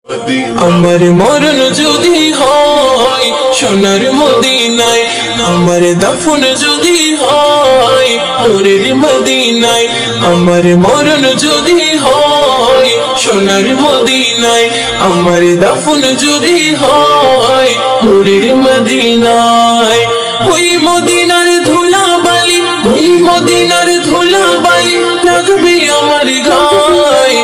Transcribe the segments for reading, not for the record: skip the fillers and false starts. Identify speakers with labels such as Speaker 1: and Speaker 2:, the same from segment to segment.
Speaker 1: আমার মরণ যদি হয় সোনার মদিনায়, আমার দাফন যদি হয় নূরের মদিনায়। আমার মরণ যদি হয় সোনার মদিনায়, আমার দাফন যদি হয় নূরের মদিনায়। ওই মদিনার ধুলাবালি, ওই মদিনার ধুলাবালি লাগবে আমার গায়ে।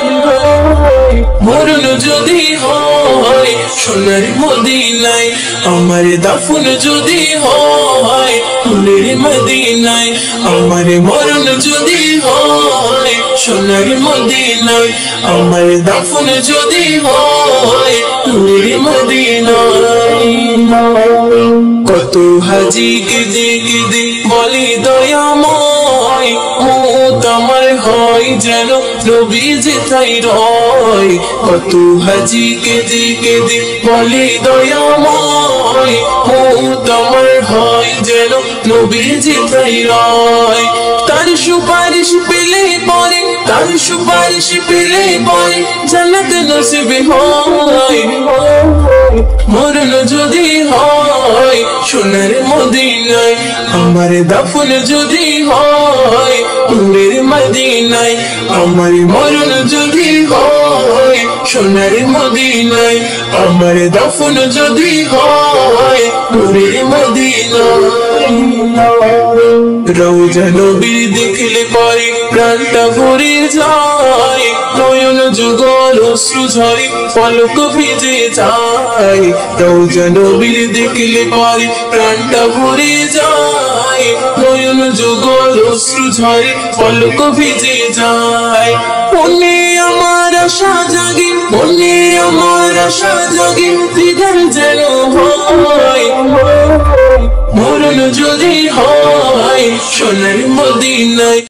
Speaker 1: মরণ যদি হয় সোনার মদিনায়, আমার দাফন যদি হয় নূরের মদিনায়। আমার মরণ যদি হয় সোনার মদিনায়, আমার দাফন যদি হয় নূরের মদিনায়। কত হাজি কেঁদে কেঁদে বলে দয়াময়, মওত আমার হয় যেন নবীজি তাই রয়। কত হাজি কেঁদে কেঁদে বলে দয়াময়, মওত আমার হয় যেন নবীজি তাই রয়। তার সুপারিশ পেলে পরে, তার সুপারিশ পেলে পরে জান্নাত নসিব হয়। মরণ যদি হয় সোনার মদিনায়, আমার দাফন যদি হয় নূরের মদিনায়। আমার মরণ যদি হয় সোনার মদিনায়, আমার দাফন যদি হয় নূরের মদিনায়। রওজা নবীর দেখলে পরে প্রাণটা ভরে যায়, নয়ন যুগল অশ্রু ঝরে পলক ভিজে যায়। রওজা নবীর দেখলে পরে প্রাণটা ভরে যায়, নয়ন যুগল অশ্রু ঝরে পলক ভিজে যায়। মনে আমার আশা জাগে, মনে আমার আশা জাগে দিদার যেন হয়। মরণ যদি হয় সোনার মদিনায়।